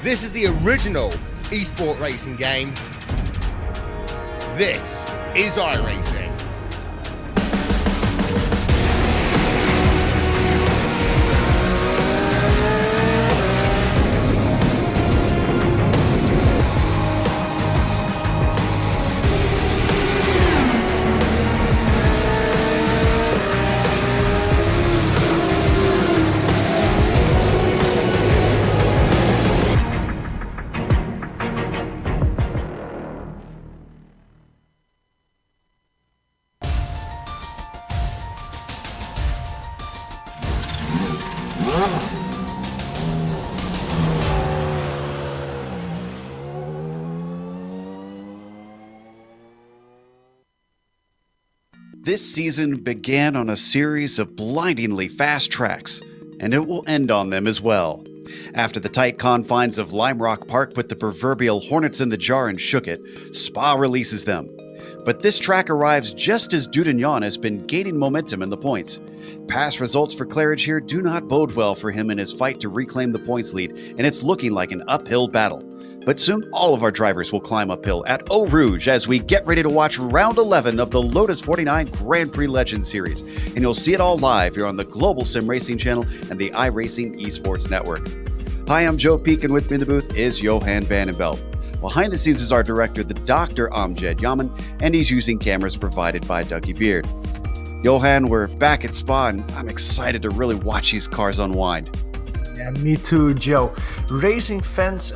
This is the original esport racing game. This is iRacing. This season began on a series of blindingly fast tracks, and it will end on them as well. After the tight confines of Lime Rock Park put the proverbial hornets in the jar and shook it, Spa releases them. But this track arrives just as Dudagnan has been gaining momentum in the points. Past results for Claridge here do not bode well for him in his fight to reclaim the points lead, and it's looking like an uphill battle. But soon all of our drivers will climb uphill at Eau Rouge as we get ready to watch round 11 of the Lotus 49 Grand Prix Legends Series. And you'll see it all live here on the Global SimRacing channel and the iRacing Esports Network. Hi, I'm Joe Peak, and with me in the booth is Johan Vandenbelt. Behind the scenes is our director, the Dr. Amjad Yaman, and he's using cameras provided by Dougie Beard. Johan, we're back at Spa, and I'm excited to really watch these cars unwind. Yeah, me too, Joe. Racing fans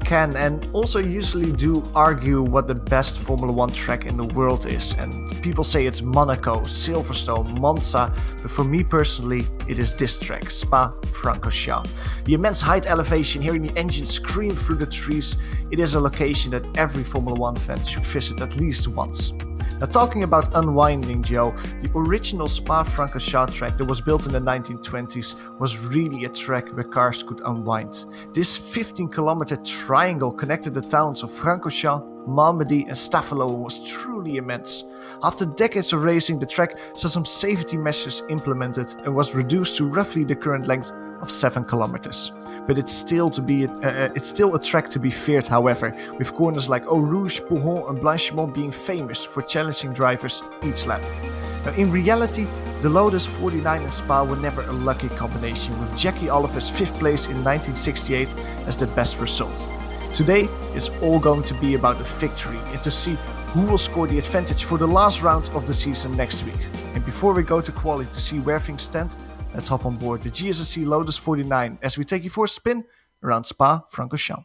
can and also usually do argue what the best Formula 1 track in the world is, and people say it's Monaco, Silverstone, Monza, but for me personally it is this track, Spa-Francorchamps. The immense height elevation, hearing the engine scream through the trees, it is a location that every Formula 1 fan should visit at least once. Now, talking about unwinding, Joe, the original Spa-Francorchamps track that was built in the 1920s was really a track where cars could unwind. This 15-kilometer triangle connected the towns of Francorchamps, Malmedy and Staffelo was truly immense. After decades of racing, the track saw some safety measures implemented and was reduced to roughly the current length of 7 kilometers. But it's still a track to be feared, however, with corners like Eau Rouge, Pouhon and Blanchimont being famous for challenging drivers each lap. Now, in reality, the Lotus 49 and Spa were never a lucky combination, with Jackie Oliver's 5th place in 1968 as the best result. Today is all going to be about a victory and to see who will score the advantage for the last round of the season next week. And before we go to quali to see where things stand, let's hop on board the GSRC LOTUS 49 as we take you for a spin around Spa-Francorchamps.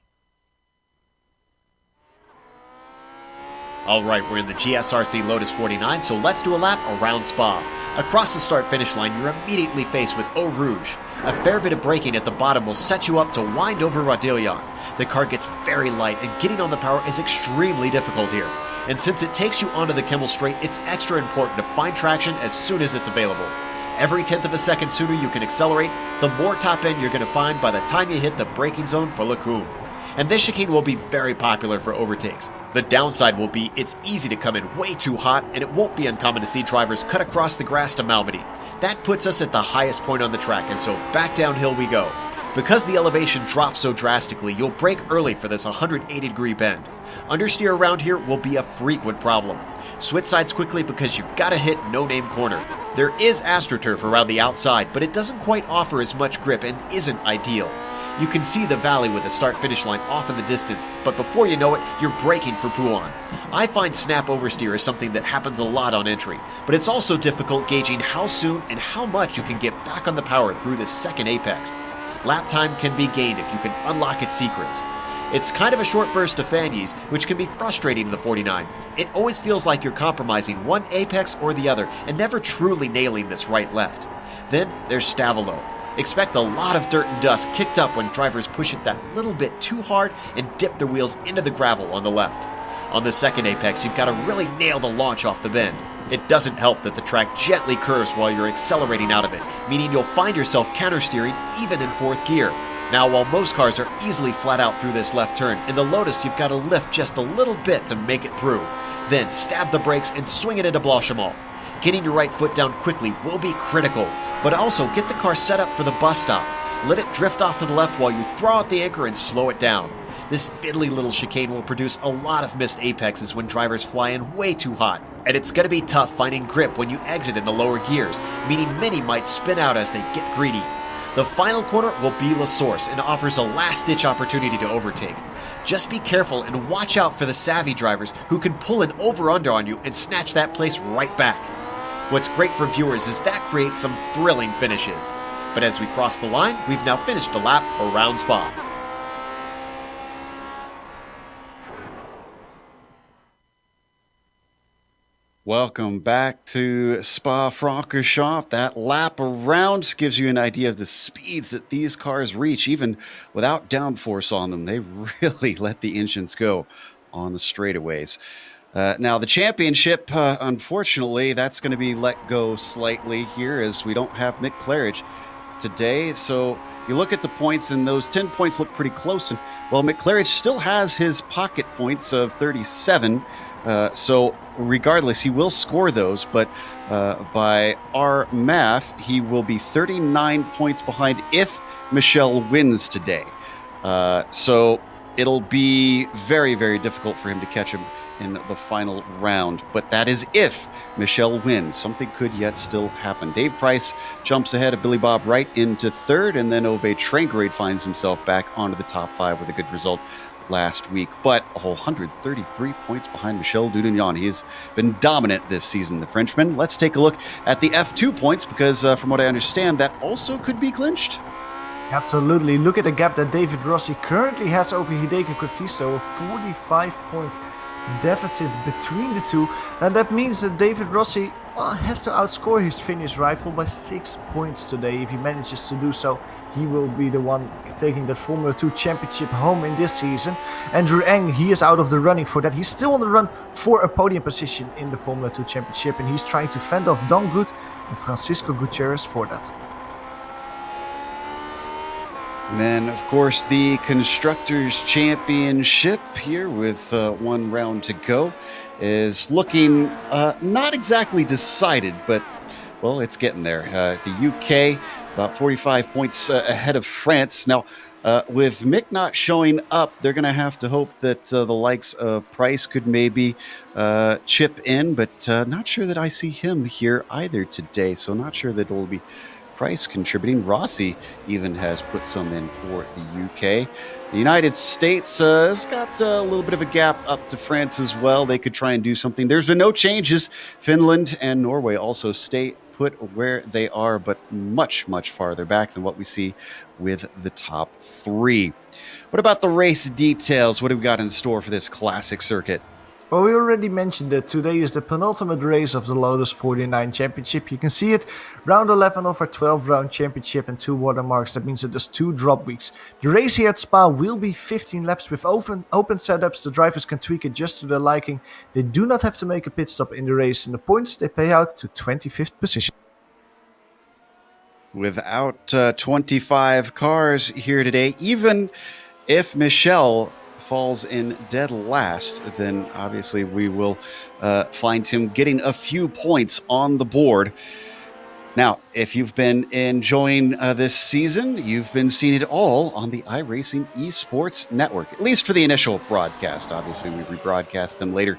Alright, we're in the GSRC LOTUS 49, so let's do a lap around Spa. Across the start-finish line, you're immediately faced with Eau Rouge. A fair bit of braking at the bottom will set you up to wind over Radillion. The car gets very light, and getting on the power is extremely difficult here. And since it takes you onto the Kemmel Straight, it's extra important to find traction as soon as it's available. Every 10th of a second sooner you can accelerate, the more top end you're going to find by the time you hit the braking zone for Lacombe. And this chicane will be very popular for overtakes. The downside will be it's easy to come in way too hot, and it won't be uncommon to see drivers cut across the grass to Malmedy. That puts us at the highest point on the track, and so back downhill we go. Because the elevation drops so drastically, you'll brake early for this 180-degree bend. Understeer around here will be a frequent problem. Switch sides quickly because you've got to hit no-name corner. There is AstroTurf around the outside, but it doesn't quite offer as much grip and isn't ideal. You can see the valley with the start-finish line off in the distance, but before you know it, you're braking for Pouhon. I find snap oversteer is something that happens a lot on entry, but it's also difficult gauging how soon and how much you can get back on the power through this second apex. Lap time can be gained if you can unlock its secrets. It's kind of a short burst of fannies, which can be frustrating in the 49. It always feels like you're compromising one apex or the other and never truly nailing this right-left. Then there's Stavelot. Expect a lot of dirt and dust kicked up when drivers push it that little bit too hard and dip their wheels into the gravel on the left. On the second apex, you've got to really nail the launch off the bend. It doesn't help that the track gently curves while you're accelerating out of it, meaning you'll find yourself countersteering even in 4th gear. Now, while most cars are easily flat out through this left turn, in the Lotus you've got to lift just a little bit to make it through. Then stab the brakes and swing it into Blanchimont. Getting your right foot down quickly will be critical, but also get the car set up for the bus stop. Let it drift off to the left while you throw out the anchor and slow it down. This fiddly little chicane will produce a lot of missed apexes when drivers fly in way too hot. And it's going to be tough finding grip when you exit in the lower gears, meaning many might spin out as they get greedy. The final corner will be La Source and offers a last-ditch opportunity to overtake. Just be careful and watch out for the savvy drivers who can pull an over-under on you and snatch that place right back. What's great for viewers is that creates some thrilling finishes. But as we cross the line, we've now finished a lap around Spa. Welcome back to Spa-Francorchamps. That lap around gives you an idea of the speeds that these cars reach, even without downforce on them. They really let the engines go on the straightaways. Now, the championship, unfortunately, that's going to be let go slightly here as we don't have Mick Claridge today. So you look at the points, and those 10 points look pretty close. And, well, Mick Claridge still has his pocket points of 37. So regardless, he will score those, but by our math, he will be 39 points behind if Michel wins today. So it'll be very, very difficult for him to catch him in the final round, but that is if Michel wins. Something could yet still happen. Dave Price jumps ahead of Billy Bob Wright into third, and then Ove Trangrade finds himself back onto the top five with a good result last week, but a whole 133 points behind Michel Dudignan. He has been dominant this season, the Frenchman. Let's take a look at the F2 points, because from what I understand, that also could be clinched. Absolutely. Look at the gap that David Rossi currently has over Hideki Kofiso, a 45-point deficit between the two. And that means that David Rossi has to outscore his Finnish rival by 6 points today. If he manages to do so, he will be the one taking that Formula 2 championship home in this season. Andrew Ng, he is out of the running for that. He's still on the run for a podium position in the Formula 2 championship, and he's trying to fend off Don Good and Francisco Gutierrez for that. And then, of course, the Constructors' Championship here with one round to go is looking not exactly decided, but, well, it's getting there. The UK, about 45 points ahead of France. Now, with Mick not showing up, they're going to have to hope that the likes of Price could maybe chip in, but not sure that I see him here either today, so not sure that it'll be Price contributing. Rossi even has put some in for the UK. The United States has got a little bit of a gap up to France as well. They could try and do something. There's been no changes. Finland and Norway also stay put where they are, but much, much farther back than what we see with the top three. What about the race details? What do we got in store for this classic circuit? Well, we already mentioned that today is the penultimate race of the Lotus 49 Championship. You can see it, round 11 of our 12-round championship and 2 watermarks. That means that there's 2 drop weeks. The race here at Spa will be 15 laps with open setups. The drivers can tweak it just to their liking. They do not have to make a pit stop in the race. And the points, they pay out to 25th position. Without 25 cars here today, even if Michel falls in dead last, then obviously we will find him getting a few points on the board. Now, if you've been enjoying this season, you've been seeing it all on the iRacing Esports Network, at least for the initial broadcast. Obviously, we rebroadcast them later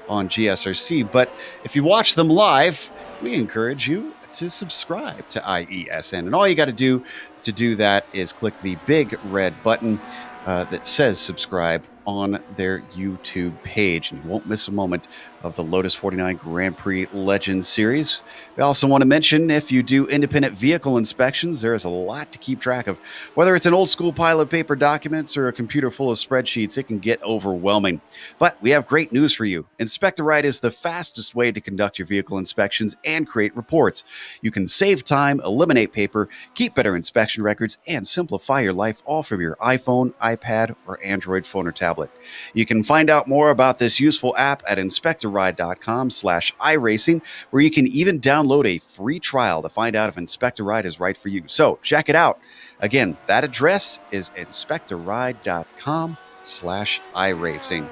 on GSRC, but if you watch them live, we encourage you to subscribe to IESN. And all you got to do that is click the big red button that says subscribe on their YouTube page, and you won't miss a moment of the Lotus 49 Grand Prix Legends Series. We also want to mention, if you do independent vehicle inspections, there is a lot to keep track of. Whether it's an old school pile of paper documents or a computer full of spreadsheets, it can get overwhelming. But we have great news for you. Inspect a Ride is the fastest way to conduct your vehicle inspections and create reports. You can save time, eliminate paper, keep better inspection records, and simplify your life all from your iPhone, iPad, or Android phone or tablet. You can find out more about this useful app at inspectoride.com/iRacing, where you can even download a free trial to find out if Inspector Ride is right for you. So check it out. Again, that address is inspectoride.com/iRacing.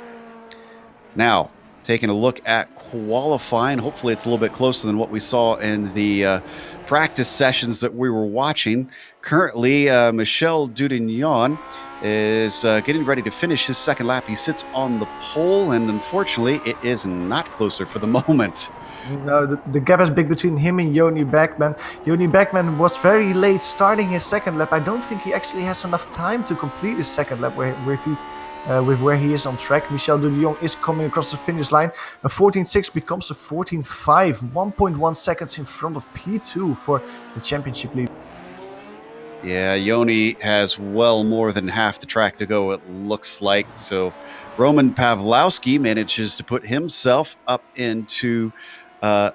Now, taking a look at qualifying. Hopefully it's a little bit closer than what we saw in the practice sessions that we were watching. Currently, Michel Dudignon is getting ready to finish his second lap. He sits on the pole, and unfortunately, it is not closer for the moment. No, the gap is big between him and Joni Beckman. Joni Beckman was very late starting his second lap. I don't think he actually has enough time to complete his second lap with where he is on track. Michel Dudignon is coming across the finish line. A 14.6 becomes a 14.5, 1.1 seconds in front of P2 for the championship lead. Yeah, Joni has well more than half the track to go, it looks like. So Roman Pawlowski manages to put himself up into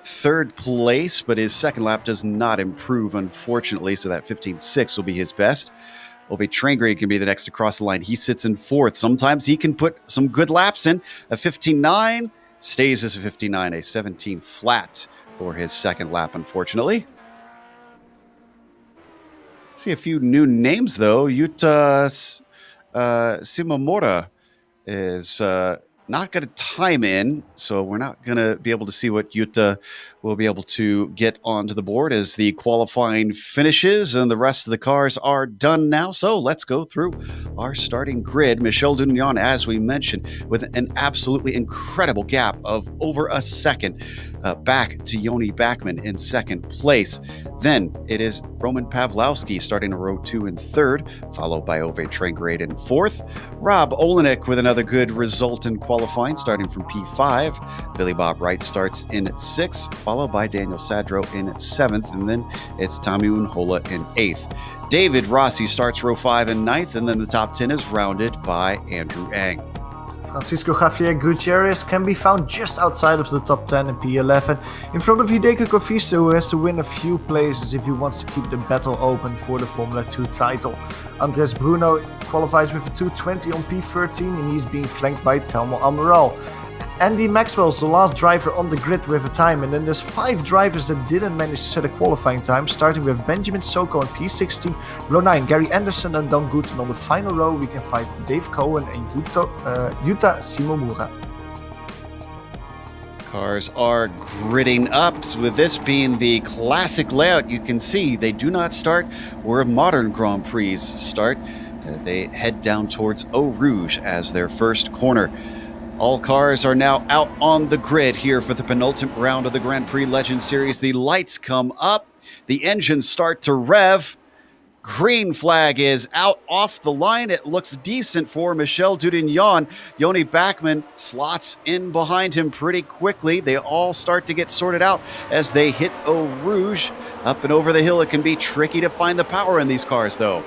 third place, but his second lap does not improve, unfortunately. So that 15.6 will be his best. Ove Traingrade can be the next to cross the line. He sits in fourth. Sometimes he can put some good laps in. A 15.9 stays as a 59, a 17 flat for his second lap, unfortunately. See a few new names, though. Yuta Simomura is not going to time in, so we're not going to be able to see what Yuta will be able to get onto the board as the qualifying finishes, and the rest of the cars are done now. So let's go through our starting grid. Michel Dudignon, as we mentioned, with an absolutely incredible gap of over a second back to Joni Beckman in second place. Then it is Roman Pawlowski starting in row 2 in third, followed by Ove Traingrade in fourth. Rob Olenek with another good result in qualifying, starting from P5. Billy Bob Wright starts in sixth, followed by Daniel Sadro in seventh, and then it's Tommy Unhola in eighth. David Rossi starts row 5 in ninth, and then the top 10 is rounded by Andrew Ang. Francisco Javier Gutierrez can be found just outside of the top 10 in P11, in front of Hideki Kofisto, who has to win a few places if he wants to keep the battle open for the Formula 2 title. Andres Bruno qualifies with a 2:20 on P13, and he's being flanked by Telmo Amaral. Andy Maxwell's the last driver on the grid with a time, and then there's 5 drivers that didn't manage to set a qualifying time, starting with Benjamin Soko on P16, row 9 Gary Anderson and Don Gooten. On the final row we can find Dave Cohen and Yuta Simomura. Cars are gridding up, with this being the classic layout. You can see they do not start where modern Grand Prix start. They head down towards Eau Rouge as their first corner. All cars are now out on the grid here for the penultimate round of the Grand Prix Legend Series. The lights come up, the engines start to rev. Green flag is out off the line. It looks decent for Michel Dudignon. Joni Beckman slots in behind him pretty quickly. They all start to get sorted out as they hit Eau Rouge. Up and over the hill, it can be tricky to find the power in these cars, though.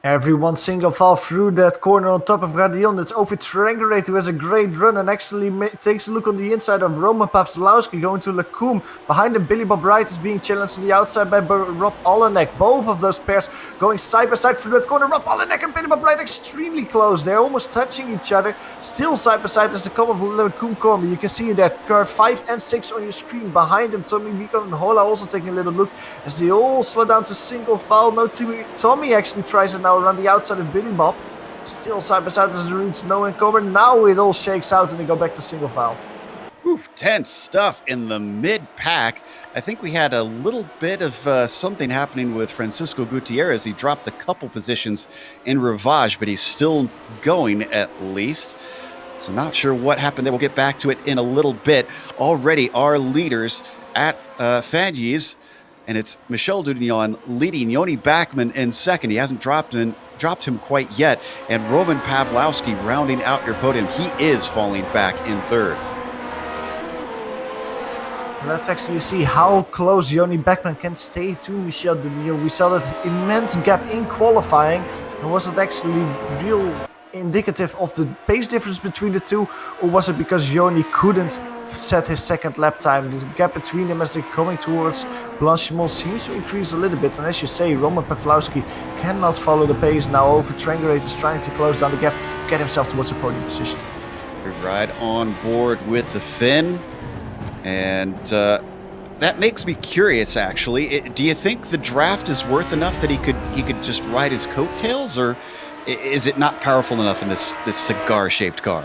Everyone single file through that corner on top of Radion. It's Ove Traingrade, who has a great run and actually takes a look on the inside of Roman Pawlowski going to Lacombe. Behind him, Billy Bob Wright is being challenged on the outside by Rob Olenek. Both of those pairs going side by side through that corner. Rob Olenek and Billy Bob Wright extremely close. They're almost touching each other. Still side by side as the come of Lacombe corner. You can see that car 5 and 6 on your screen. Behind him, Tommy Miko and Hola also taking a little look as they all slow down to single file. No, Tommy actually tries it now around the outside of Billy Bob. Still side by side as the reads no and cover. Now it all shakes out and they go back to single file. Tense stuff in the mid-pack. I think we had a little bit of something happening with Francisco Gutierrez. He dropped a couple positions in Rivage, but he's still going at least. So not sure what happened there. We'll get back to it in a little bit. Already our leaders at Fanyes, and it's Michel Dudignon leading Joni Beckman in second. He hasn't dropped him quite yet. And Roman Pawlowski rounding out your podium. He is falling back in third. Let's actually see how close Joni Beckman can stay to Michel Dudignon. We saw that immense gap in qualifying. And was it actually real indicative of the pace difference between the two, or was it because Joni couldn't set his second lap time? The gap between them as they're coming towards Blanchimont seems to increase a little bit, and as you say, Roman Pawlowski cannot follow the pace now. Ove Traingrade is trying to close down the gap, get himself towards the podium position. We ride on board with the Finn, and that makes me curious, actually. Do you think the draft is worth enough that he could just ride his coattails, or is it not powerful enough in this cigar-shaped car?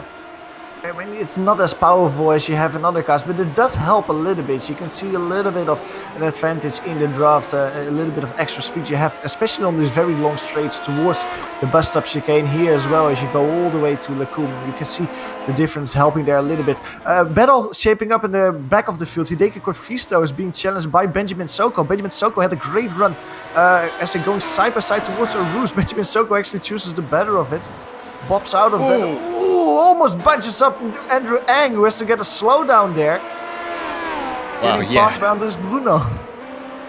I mean, it's not as powerful as you have in other cars, but it does help a little bit. You can see a little bit of an advantage in the draft, a little bit of extra speed you have, especially on these very long straights towards the bus stop chicane here as well as you go all the way to Lacombe. You can see the difference helping there a little bit. Battle shaping up in the back of the field. Hideki Corfisto is being challenged by Benjamin Soko. Benjamin Soko had a great run as they're going side by side towards a roost. Benjamin Soko actually chooses the better of it. Bobs out of that. Almost bunches up Andrew Ang, who has to get a slowdown there. Wow, Getting passed by Andres Bruno.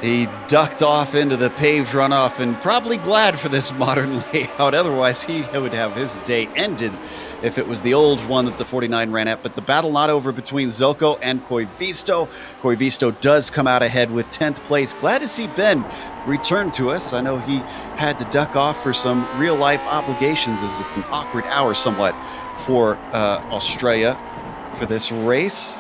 He ducked off into the paved runoff and probably glad for this modern layout. Otherwise, he would have his day ended if it was the old one that the 49 ran at. But the battle not over between Zoko and Koivisto. Koivisto does come out ahead with 10th place. Glad to see Ben return to us. I know he had to duck off for some real-life obligations, as it's an awkward hour somewhat for Australia for this race.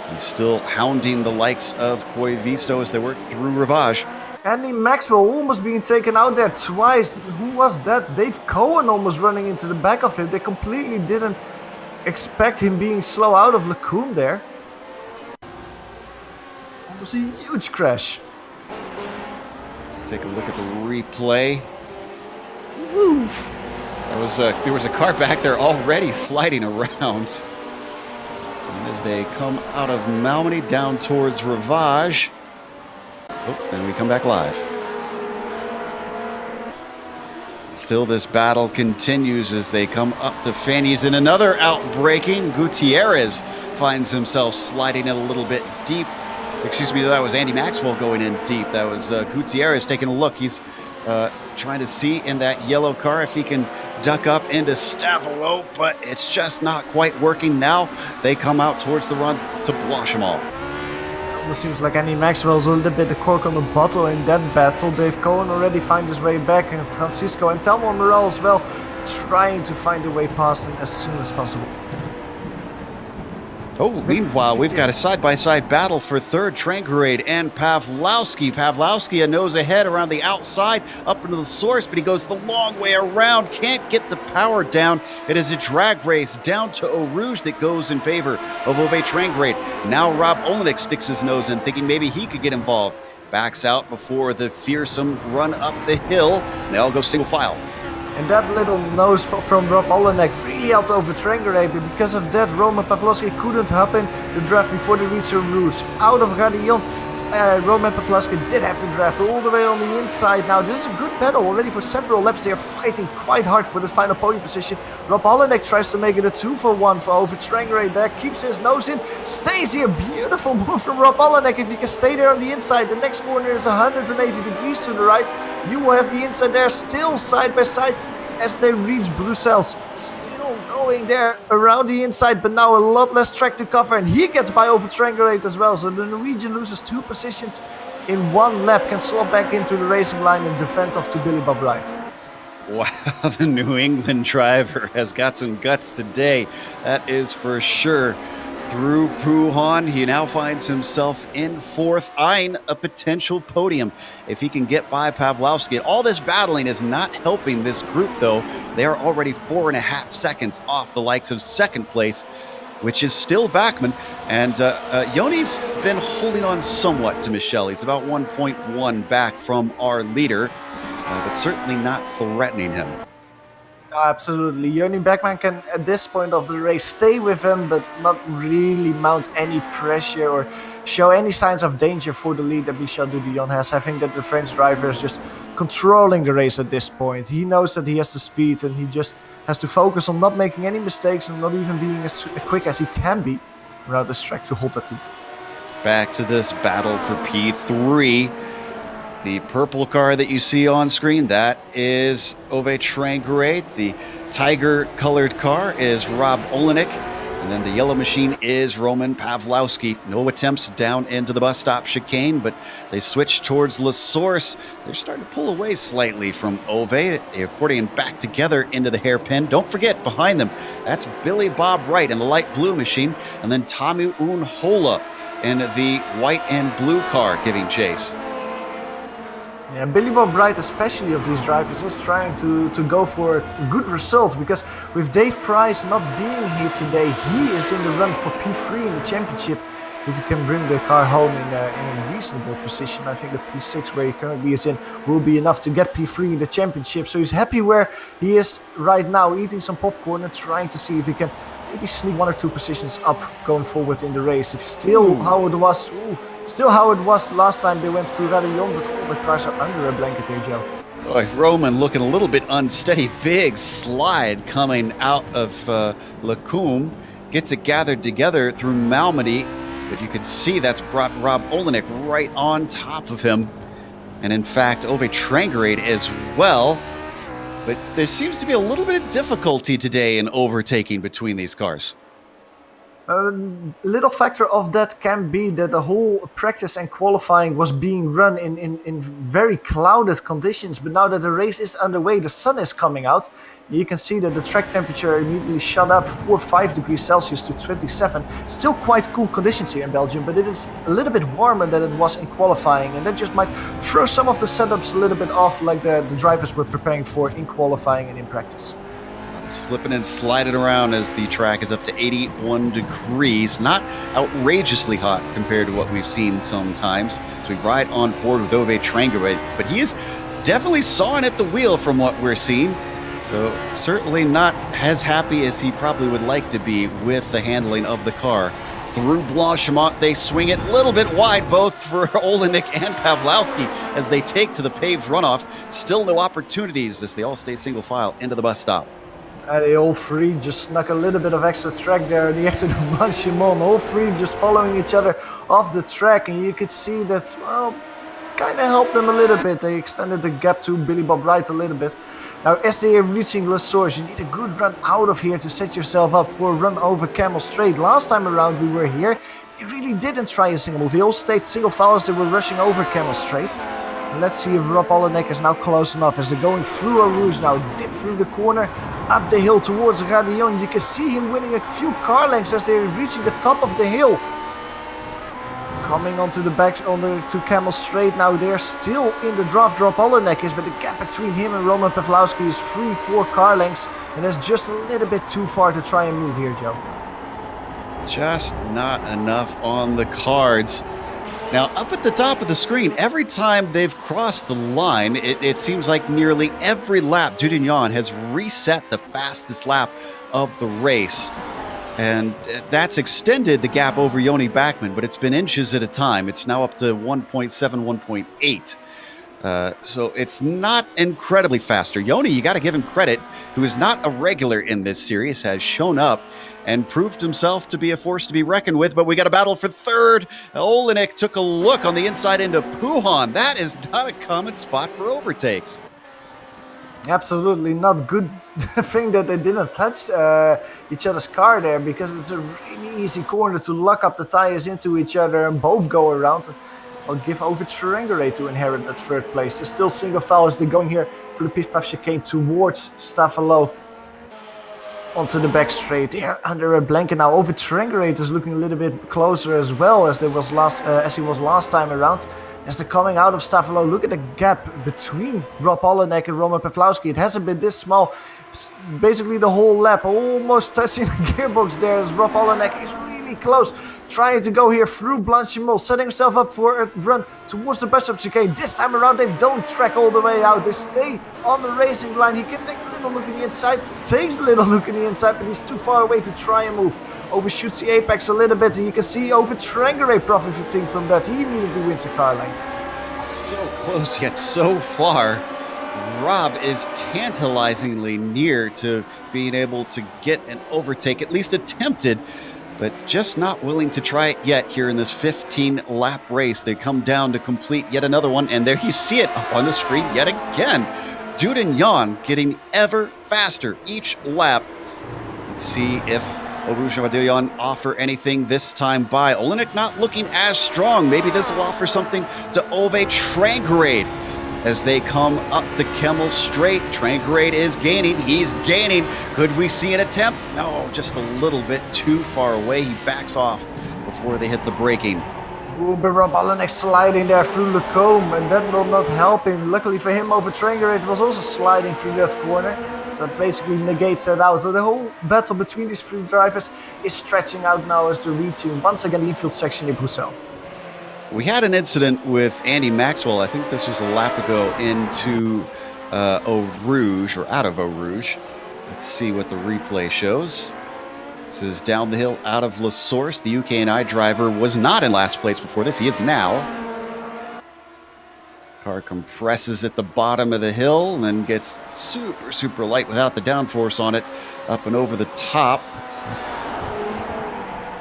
He's still hounding the likes of Koivisto as they work through Rivage. Andy Maxwell almost being taken out there twice. Who was that? Dave Cohen almost running into the back of him. They completely didn't expect him being slow out of Lacombe there. Almost a huge crash. Let's take a look at the replay. Woo. There was a car back there already sliding around. And as they come out of Malmedy down towards Rivage. Oh, and we come back live. Still, this battle continues as they come up to Fanny's in another outbreaking. Gutierrez finds himself sliding in a little bit deep. Excuse me, that was Andy Maxwell going in deep. That was Gutierrez taking a look. He's trying to see in that yellow car if he can duck up into Stavolo, but it's just not quite working now. They come out towards the run to blanch them all. It seems like Andy Maxwell's a little bit the cork on the bottle in that battle. Dave Cohen already finds his way back, and Francisco and Telmo Morel as well, trying to find a way past him as soon as possible. Oh, meanwhile, we've got a side-by-side battle for third. Trangrade and Pavlowski. Pavlowski a nose ahead around the outside, up into the source, but he goes the long way around. Can't get the power down. It is a drag race down to Eau Rouge that goes in favor of Ove Trangrade. Now Rob Olenek sticks his nose in, thinking maybe he could get involved. Backs out before the fearsome run up the hill. And they all go single file. And that little nose from Rob Olenek really helped over Trangrade, but because of that, Roman Pavlovsky couldn't hop in the draft before they reached the Rouge. Out of Radillon, Roman Pavlovsky did have to draft all the way on the inside. Now, this is a good battle already for several laps. They are fighting quite hard for the final podium position. Rob Olenek tries to make it a 2-for-1 for over Trangrade there, keeps his nose in, stays here. Beautiful move from Rob Olenek. If you can stay there on the inside, the next corner is 180 degrees to the right. You will have the inside there still side by side as they reach Brussels. Still going there around the inside, but now a lot less track to cover, and he gets by over Trangrade as well. So the Norwegian loses 2 positions in 1 lap, can slot back into the racing line in defense of to Billy Bob Wright. Wow, the New England driver has got some guts today. That is for sure. Through Pruhan, he now finds himself in 4th, eyeing a potential podium if he can get by Pavlowski. All this battling is not helping this group, though. They are already 4.5 seconds off the likes of 2nd place, which is still Bachmann. And Yoni's been holding on somewhat to Michelle. He's about 1.1 back from our leader, but certainly not threatening him. Absolutely. Joni Beckman can, at this point of the race, stay with him, but not really mount any pressure or show any signs of danger for the lead that Michel Dudillon has. I think that the French driver is just controlling the race at this point. He knows that he has the speed, and he just has to focus on not making any mistakes and not even being as quick as he can be around this track to hold that lead. Back to this battle for P3. The purple car that you see on screen, that is Ove Trangrade. The tiger-colored car is Rob Olenek. And then the yellow machine is Roman Pavlowski. No attempts down into the bus stop chicane, but they switch towards La Source. They're starting to pull away slightly from Ove. The accordion back together into the hairpin. Don't forget, behind them, that's Billy Bob Wright in the light blue machine. And then Tamu Unhola in the white and blue car giving chase. Yeah, Billy Bob Bright, especially of these drivers, is trying to go for a good result, because with Dave Price not being here today, he is in the run for P3 in the championship. If he can bring the car home in a reasonable position, I think the P6 where he currently is in will be enough to get P3 in the championship. So he's happy where he is right now, eating some popcorn and trying to see if he can maybe sneak 1 or 2 positions up going forward in the race. It's still how it was. Still how it was last time they went through Radillon, but all the cars are under a blanket here, Joe. Boy, Roman looking a little bit unsteady. Big slide coming out of Lacombe. Gets it gathered together through Malmedy, but you can see that's brought Rob Olenek right on top of him. And in fact, Ove Trangerade as well. But there seems to be a little bit of difficulty today in overtaking between these cars. A little factor of that can be that the whole practice and qualifying was being run in very clouded conditions, but now that the race is underway, the sun is coming out. You can see that the track temperature immediately shot up 4 or 5 degrees Celsius to 27. Still quite cool conditions here in Belgium, but it is a little bit warmer than it was in qualifying, and that just might throw some of the setups a little bit off, like the drivers were preparing for in qualifying and in practice. Slipping and sliding around as the track is up to 81 degrees. Not outrageously hot compared to what we've seen sometimes. So we ride on board with Ove Trangerade, but he is definitely sawing at the wheel from what we're seeing. So certainly not as happy as he probably would like to be with the handling of the car. Through Blanchimont, they swing it a little bit wide, both for Olenek and Pawlowski, as they take to the paved runoff. Still no opportunities as they all stay single file into the bus stop. They all three just snuck a little bit of extra track there, the exit of Blanchimont. All three just following each other off the track, and you could see that, well, kind of helped them a little bit. They extended the gap to Billy Bob Wright a little bit. Now, as they are reaching Les Sources, you need a good run out of here to set yourself up for a run over Camel Straight. Last time around we were here, they really didn't try a single move. They all stayed single file as they were rushing over Camel Straight. And let's see if Rob Olenek is now close enough as they're going through Eau Rouge now. Dip through the corner, up the hill towards Radillon. You can see him winning a few car lengths as they're reaching the top of the hill. Coming onto the back to Camel Straight now. They're still in the draft. Rob Olenek is, but the gap between him and Roman Pawlowski is 3-4 car lengths. And that's just a little bit too far to try and move here, Joe. Just not enough on the cards. Now, up at the top of the screen, every time they've crossed the line, it seems like nearly every lap, Dudignon has reset the fastest lap of the race. And that's extended the gap over Yoni Backman, but it's been inches at a time. It's now up to 1.7, 1.8. So it's not incredibly faster. Yoni, you got to give him credit, who is not a regular in this series, has shown up and proved himself to be a force to be reckoned with, but we got a battle for third. Olenek took a look on the inside into Puhan. That is not a common spot for overtakes. Absolutely not good thing that they didn't touch each other's car there, because it's a really easy corner to lock up the tires into each other and both go around. I'll give over to Trangerade to inherit that third place. They're still single file as they're going here for the Pif Paf chicane towards Staffelo. Onto the back straight, they're under a blanket now. Over Trangerade is looking a little bit closer as well as he was last time around. As they're coming out of Staffelo, look at the gap between Rob Olenek and Roman Pawlowski. It hasn't been this small. It's basically the whole lap, almost touching the gearbox there as Rob Olenek is really close. Trying to go here through Blanchimont, setting himself up for a run towards the bus stop chicane. This time around, they don't track all the way out. They stay on the racing line. He can take a little look at the inside, takes a little look at the inside, but he's too far away to try and move. Overshoots the apex a little bit, and you can see over Trangerade profiting from that. He immediately wins a car length. So close yet so far. Rob is tantalizingly near to being able to get an overtake, at least attempted, but just not willing to try it yet here in this 15-lap race. They come down to complete yet another one, and there you see it up on the screen yet again. Dudignon getting ever faster each lap. Let's see if Eau Rouge and Radillon offer anything this time by. Olenek not looking as strong. Maybe this will offer something to Ove Trangerade as they come up the Camel Straight. Trangerade is gaining. He's gaining. Could we see an attempt? No, just a little bit too far away. He backs off before they hit the braking. Ooh, but Rob Allenek sliding there through the comb, and that will not help him. Luckily for him, over Trangerate was also sliding through that corner. So that basically negates that out. So the whole battle between these three drivers is stretching out now as the retune. Once again, the infield section in Bruxelles. We had an incident with Andy Maxwell. I think this was a lap ago into Eau Rouge, or out of Eau Rouge. Let's see what the replay shows. This is down the hill out of La Source. The UKNI driver was not in last place before this. He is now. Car compresses at the bottom of the hill and then gets super, super light without the downforce on it. Up and over the top.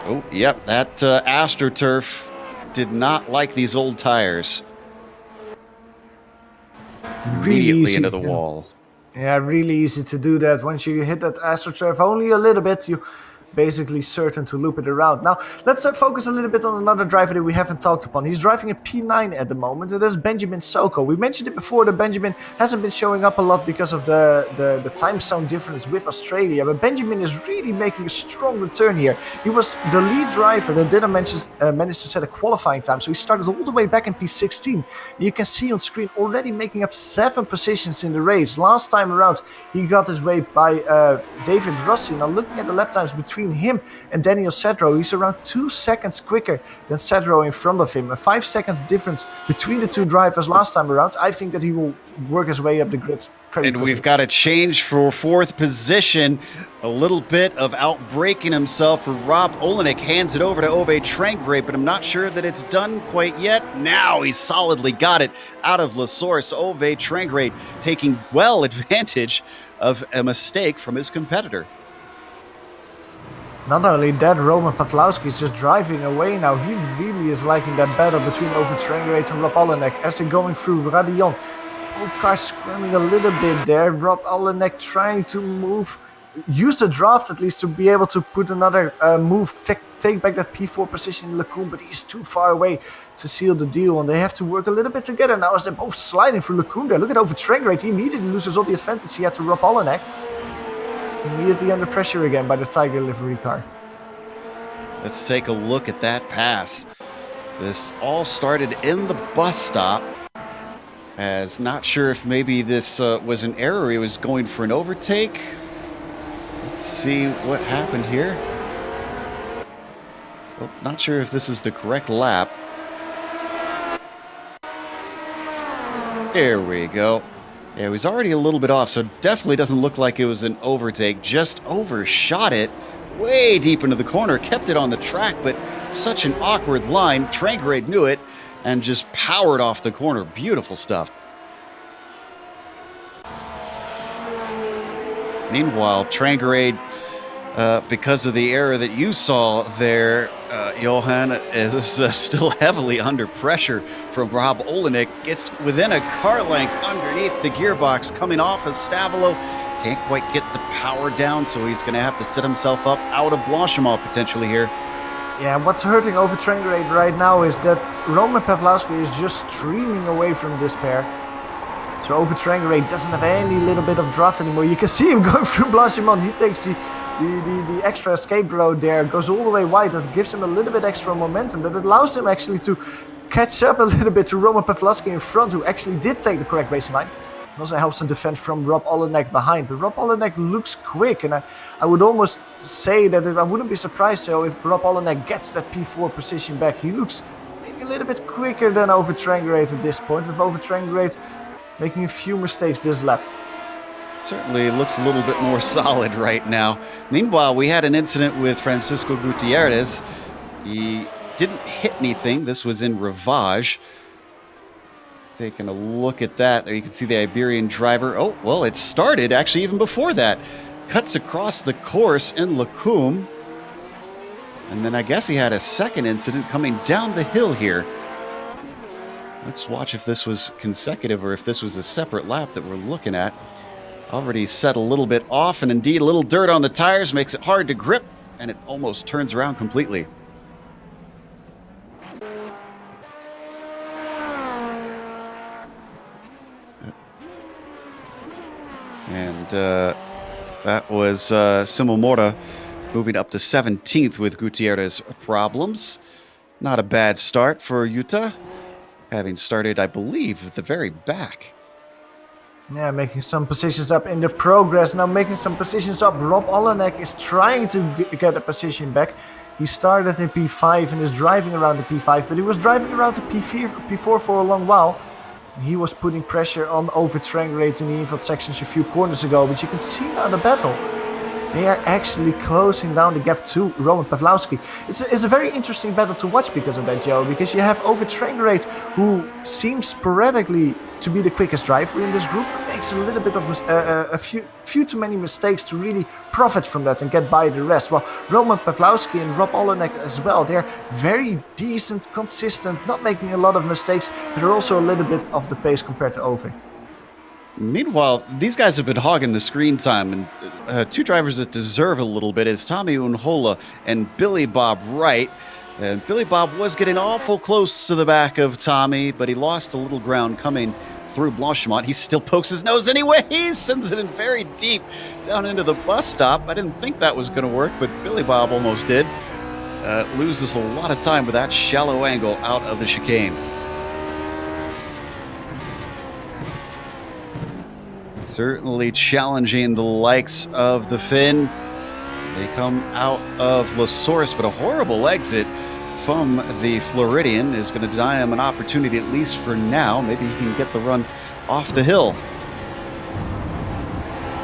Oh, yep, that AstroTurf did not like these old tires. Immediately into the wall. Yeah, really easy to do that. Once you hit that AstroTurf only a little bit, you basically certain to loop it around. Now, let's focus a little bit on another driver that we haven't talked upon. He's driving a P9 at the moment, and that's Benjamin Soko. We mentioned it before that Benjamin hasn't been showing up a lot because of the time zone difference with Australia, but Benjamin is really making a strong return here. He was the lead driver that didn't manage to set a qualifying time, so he started all the way back in P16. You can see on screen already making up 7 positions in the race. Last time around, he got his way by David Rossi. Now, looking at the lap times between him and Daniel Sedro, he's around 2 seconds quicker than Sedro in front of him. A 5 seconds difference between the two drivers last time around. I think that he will work his way up the grid. And we've got a change for 4th position. A little bit of outbraking himself for Rob Olenek. Hands it over to Ove Trangrate, but I'm not sure that it's done quite yet. Now he's solidly got it out of La Source. Ove Trangrate taking well advantage of a mistake from his competitor. Not only that, Roman Pawlowski is just driving away now. He really is liking that battle between Ove Trangrate and Rob Olenek as they're going through Radillon. Both cars scrambling a little bit there. Rob Olenek trying to use the draft at least to be able to put another move, take back that P4 position in Lecombe, but he's too far away to seal the deal, and they have to work a little bit together now as they're both sliding through Lecombe there. Look at Ove Trangrate. He immediately loses all the advantage he had to Rob Olenek. Immediately under pressure again by the Tiger livery car. Let's take a look at that pass. This all started in the bus stop. As not sure if maybe this was an error. He was going for an overtake. Let's see what happened here. Well, not sure if this is the correct lap. There we go. Yeah, he was already a little bit off, so definitely doesn't look like it was an overtake. Just overshot it way deep into the corner, kept it on the track, but such an awkward line. Trangrade knew it and just powered off the corner. Beautiful stuff. Meanwhile, Trangrade, because of the error that you saw there, Johan, is still heavily under pressure from Rob Olenek. Gets within a car length underneath the gearbox coming off of Stavolo. Can't quite get the power down, so he's going to have to set himself up out of Blanchimont potentially here. Yeah, what's hurting Ove Trangrate right now is that Roman Pawlowski is just streaming away from this pair. So Ove Trangrate doesn't have any little bit of draft anymore. You can see him going through Blanchimont. He takes the extra escape road there, goes all the way wide. That gives him a little bit extra momentum. That allows him actually to catch up a little bit to Roman Pawlowski in front, who actually did take the correct racing line. It also helps him defend from Rob Olenek behind. But Rob Olenek looks quick, and I would almost say that I wouldn't be surprised though if Rob Olenek gets that P4 position back. He looks maybe a little bit quicker than Ove Trangrate at this point, with Ove Trangrate making a few mistakes this lap. Certainly looks a little bit more solid right now. Meanwhile, we had an incident with Francisco Gutierrez. He didn't hit anything. This was in Rivage. Taking a look at that. There you can see the Iberian driver. Oh, well, it started actually even before that. Cuts across the course in Lecombe. And then I guess he had a second incident coming down the hill here. Let's watch if this was consecutive or if this was a separate lap that we're looking at. Already set a little bit off, and indeed a little dirt on the tires makes it hard to grip, and it almost turns around completely. And that was Simomora moving up to 17th with Gutierrez problems. Not a bad start for Utah, having started, I believe, at the very back. Yeah, making some positions up in the progress. Now making some positions up. Rob Olenek is trying to get a position back. He started in P5 and is driving around the P5, but he was driving around the P4 for a long while. He was putting pressure on over Trangrate in the infield sections a few corners ago, but you can see now the battle. They are actually closing down the gap to Roman Pawlowski. It's a very interesting battle to watch because of that, Joe, because you have over Trangrate, who seems sporadically to be the quickest driver in this group, makes a little bit of a few too many mistakes to really profit from that and get by the rest. While Roman Pawlowski and Rob Olenek as well, they're very decent, consistent, not making a lot of mistakes, but they're also a little bit off the pace compared to Ove. Meanwhile, these guys have been hogging the screen time, and two drivers that deserve a little bit is Tommy Unhola and Billy Bob Wright. And Billy Bob was getting awful close to the back of Tommy, but he lost a little ground coming through Blanchimont. He still pokes his nose anyway. He sends it in very deep down into the bus stop. I didn't think that was going to work, but Billy Bob almost did. Loses a lot of time with that shallow angle out of the chicane. Certainly challenging the likes of the Finn. They come out of La Source, but a horrible exit from the Floridian is going to deny him an opportunity, at least for now. Maybe he can get the run off the hill.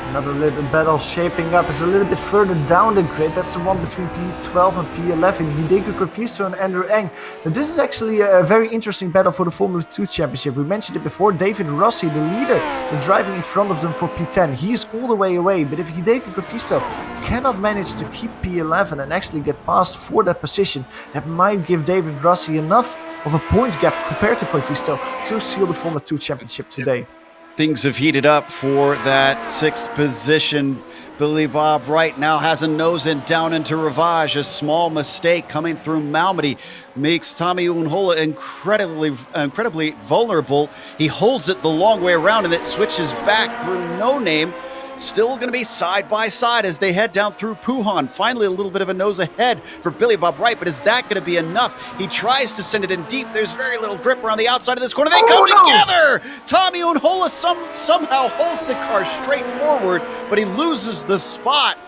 Another little battle shaping up is a little bit further down the grid. That's the one between P12 and P11. Hideki Corfisto and Andrew Eng. Now, this is actually a very interesting battle for the Formula 2 Championship. We mentioned it before. David Rossi, the leader, is driving in front of them for P10. He is all the way away, but if Hideki Corfisto cannot manage to keep P11 and actually get past for that position, that might give David Rossi enough of a points gap compared to Corfisto to seal the Formula 2 Championship today. Things have heated up for that sixth position. Billy Bob Wright now has a nose in down into Rivage. A small mistake coming through Malmedy makes Tommy Unhola incredibly vulnerable. He holds it the long way around and it switches back through No Name. Still going to be side by side as they head down through Puhan. Finally, a little bit of a nose ahead for Billy Bob Wright, but is that going to be enough? He tries to send it in deep. There's very little grip around the outside of this corner. They come together! Tommy Unhola somehow holds the car straight forward, but he loses the spot.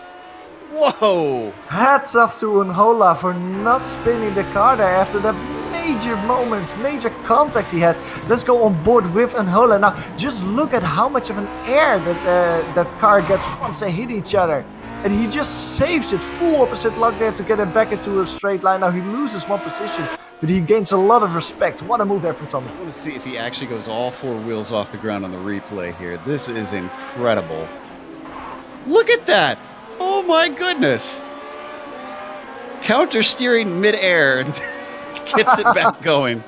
Whoa! Hats off to Unhola for not spinning the car there after that major contact he had. Let's go on board with Unhola. Now, just look at how much of an air that car gets once they hit each other. And he just saves it full opposite lock there to get it back into a straight line. Now, he loses one position, but he gains a lot of respect. What a move there from Tommy. I want to see if he actually goes all four wheels off the ground on the replay here. This is incredible. Look at that! Oh my goodness! Counter steering midair and gets it back going.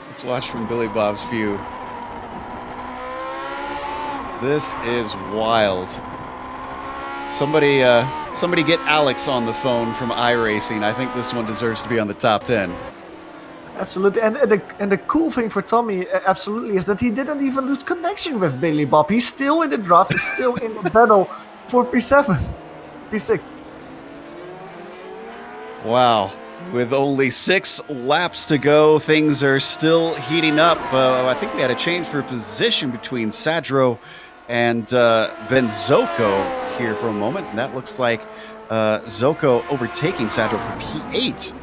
Let's watch from Billy Bob's view. This is wild. Somebody get Alex on the phone from iRacing. I think this one deserves to be on the top 10. Absolutely, and the cool thing for Tommy, absolutely, is that he didn't even lose connection with Billy Bob. He's still in the draft. He's still in the battle for P7, P6. Wow. With only 6 laps to go, things are still heating up. I think we had a change for position between Sadro and Ben Zoko here for a moment. And that looks like Zoko overtaking Sadro for P8.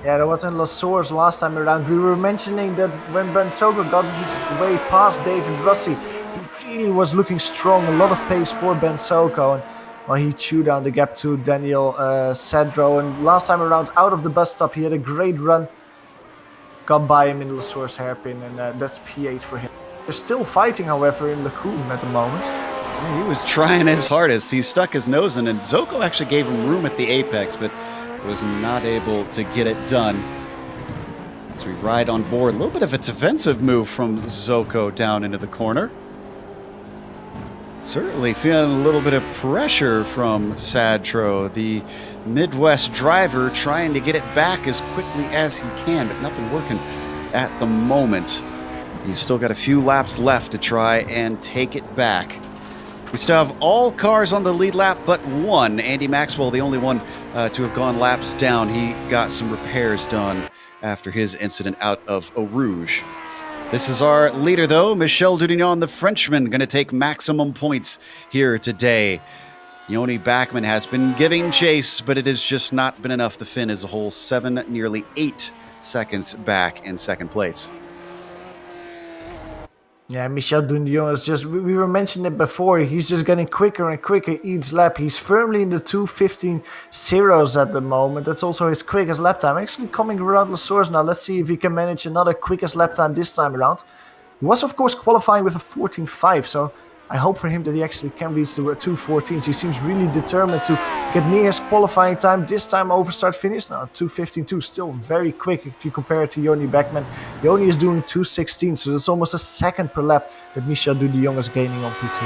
Yeah, that was in La Source last time around. We were mentioning that when Ben Zoko got his way past David Rossi, he really was looking strong. A lot of pace for Ben Zoko. And well, he chewed down the gap to Daniel Sadro, and last time around out of the bus stop he had a great run, got by him in La Source hairpin, and that's P8 for him. They're still fighting, however, in Lacoon at the moment. Yeah, he was trying his hardest. He stuck his nose in, and Zoko actually gave him room at the apex, but was not able to get it done. As we ride on board, a little bit of a defensive move from Zoko down into the corner. Certainly feeling a little bit of pressure from Sadro, the Midwest driver, trying to get it back as quickly as he can, but nothing working at the moment. He's still got a few laps left to try and take it back. We still have all cars on the lead lap but one. Andy Maxwell, the only one to have gone laps down. He got some repairs done after his incident out of Eau Rouge. This is our leader, though. Michel Dudignon, the Frenchman, going to take maximum points here today. Yoni Backman has been giving chase, but it has just not been enough. The Finn is a whole 7, nearly 8 seconds back in second place. Yeah, Michel Dudignon is just, we were mentioning it before, he's just getting quicker and quicker each lap. He's firmly in the 2:15.0s at the moment. That's also his quickest lap time. Actually coming around Les Sources now. Let's see if he can manage another quickest lap time this time around. He was, of course, qualifying with a 14.5, so I hope for him that he actually can reach the 2:14s. He seems really determined to get near his qualifying time. This time over start finish now 2:15.2, still very quick if you compare it to Yoni Backman. Yoni is doing 2:16, so it's almost a second per lap that Michel Dudignon is gaining on P2.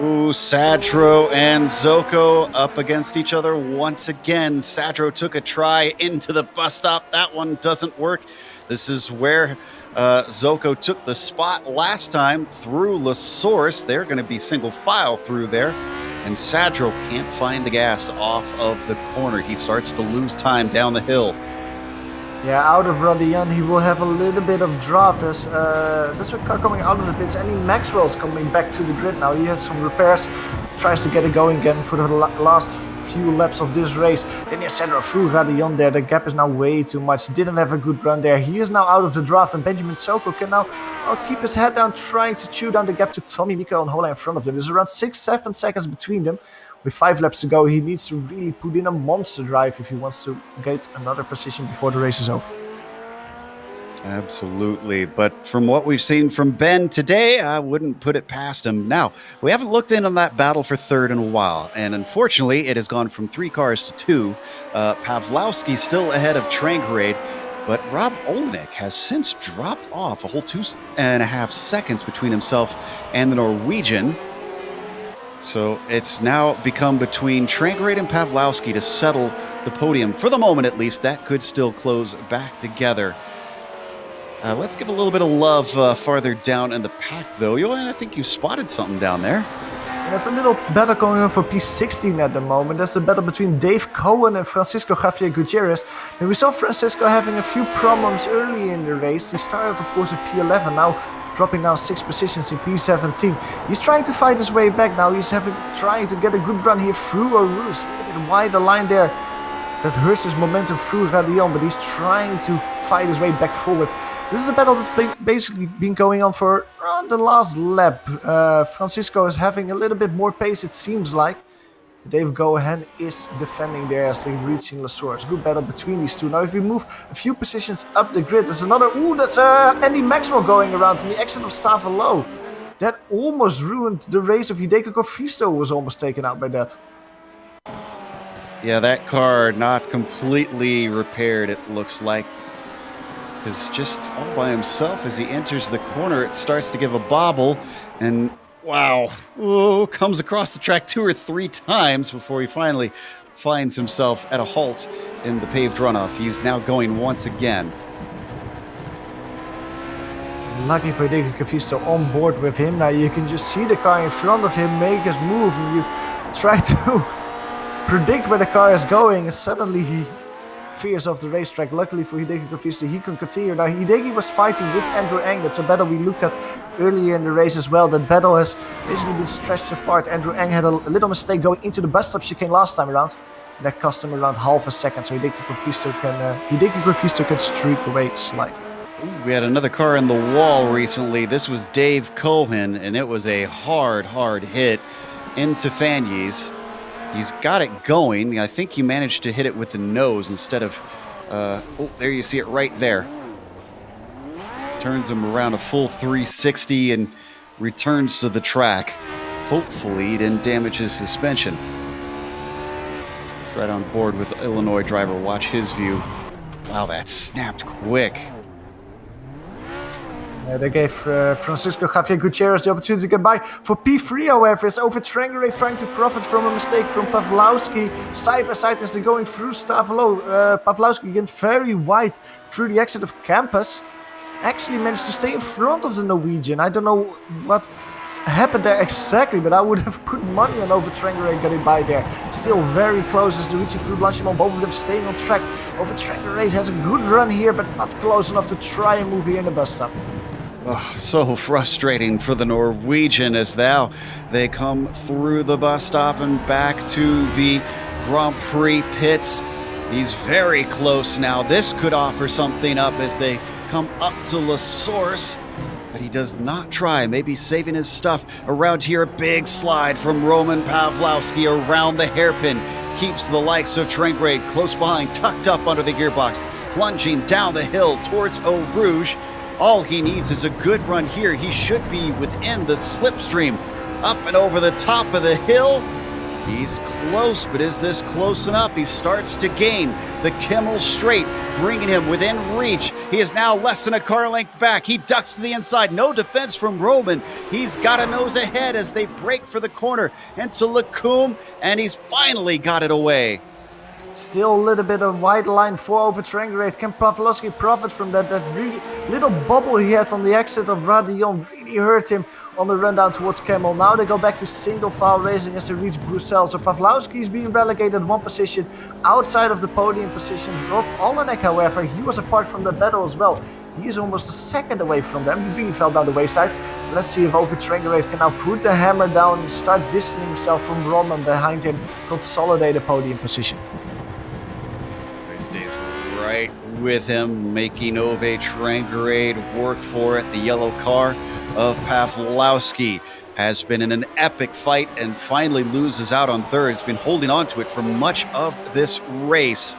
Ooh, Sadro and Zoko up against each other once again. Sadro took a try into the bus stop. That one doesn't work. This is where Zoko took the spot last time through Les Sources. They're going to be single file through there. And Sadro can't find the gas off of the corner. He starts to lose time down the hill. Yeah, out of Radian, he will have a little bit of draft as there's a car coming out of the pits. Andy Maxwell's coming back to the grid now. He has some repairs, tries to get it going again for the last few laps of this race. Then he center through Radian there. The gap is now way too much. Didn't have a good run there. He is now out of the draft, and Benjamin Soko can now keep his head down, trying to chew down the gap to Tommy Mika and Hola in front of them. There's around 6-7 seconds between them. With 5 laps to go, he needs to really put in a monster drive if he wants to get another position before the race is over. Absolutely. But from what we've seen from Ben today, I wouldn't put it past him. Now, we haven't looked in on that battle for third in a while, and unfortunately, it has gone from 3 cars to 2. Pawlowski still ahead of Trangrade, but Rob Olenek has since dropped off a whole 2.5 seconds between himself and the Norwegian. So it's now become between Trangrade and Pawlowski to settle the podium. For the moment, at least, that could still close back together. Let's give a little bit of love farther down in the pack, though. And I think you spotted something down there. There's a little battle going on for P16 at the moment. That's the battle between Dave Cohen and Francisco Javier Gutierrez. And we saw Francisco having a few problems early in the race. He started, of course, at P11, now dropping down 6 positions in P17. He's trying to fight his way back now. He's trying to get a good run here through Eau Rouge. A little bit wider line there. That hurts his momentum through Radion, but he's trying to fight his way back forward. This is a battle that's basically been going on for around the last lap. Francisco is having a little bit more pace, it seems like. Dave Gohan is defending there as they're reaching Les Sources. Good battle between these two. Now if we move a few positions up the grid, there's another... Ooh, that's Andy Maxwell going around in the exit of Stavalo. That almost ruined the race of Hideki Kofisto, was almost taken out by that. Yeah, that car not completely repaired, it looks like. Because just all by himself as he enters the corner, it starts to give a bobble. And wow, comes across the track 2 or 3 times before he finally finds himself at a halt in the paved runoff. He's now going once again. Lucky for Hideki Kofisto on board with him. Now you can just see the car in front of him make his move. And you try to predict where the car is going, and suddenly he fears off the racetrack. Luckily for Hideki Kofisto, he can continue. Now Hideki was fighting with Andrew Eng. That's a battle we looked at earlier in the race as well. That battle has basically been stretched apart. Andrew Eng had a little mistake going into the bus stop chicane last time around. That cost him around half a second, so Hideki Kofisto can streak away slightly. We had another car in the wall recently. This was Dave Cohen, and it was a hard hit into Fanyes. He's got it going. I think he managed to hit it with the nose instead of... there you see it right there. Turns him around a full 360 and returns to the track. Hopefully he didn't damage his suspension. He's right on board with the Illinois driver. Watch his view. Wow, that snapped quick. They gave Francisco Javier Gutierrez the opportunity to get by. For P3, however, it's over Trangrade trying to profit from a mistake from Pawlowski. Side by side as they're going through Stavalo. Pawlowski went very wide through the exit of campus. Actually managed to stay in front of the Norwegian. I don't know what happened there exactly, but I would have put money on Over-Trangerate getting by there. Still very close as they're reaching through Blanchimont, both of them staying on track. Over-Trangerate has a good run here, but not close enough to try and move here in the bus stop. Oh, so frustrating for the Norwegian as now they come through the bus stop and back to the Grand Prix pits. He's very close now. This could offer something up as they come up to La Source, but he does not try. Maybe saving his stuff. Around here, a big slide from Roman Pawlowski around the hairpin. Keeps the likes of Trangrade close behind, tucked up under the gearbox, plunging down the hill towards Eau Rouge. All he needs is a good run here. He should be within the slipstream. Up and over the top of the hill. He's close, but is this close enough? He starts to gain the Kimmel Straight, bringing him within reach. He is now less than a car length back. He ducks to the inside. No defense from Roman. He's got a nose ahead as they break for the corner into Lacombe, and he's finally got it away. Still a little bit of wide line for Over-Trangerate. Can Pawlowski profit from that? That really little bubble he had on the exit of Radillon really hurt him on the run down towards Kemmel. Now they go back to single file racing as they reach Bruxelles. So Pawlowski is being relegated one position outside of the podium positions. Rob Olenek, however, he was apart from the battle as well. He is almost a second away from them. He really fell down the wayside. Let's see if Over-Trangerate can now put the hammer down and start distancing himself from Roman behind him, consolidate a podium position. He stays right with him, making Over-Trangerate work for it. The yellow car of Pawlowski has been in an epic fight and finally loses out on third. It's been holding on to it for much of this race.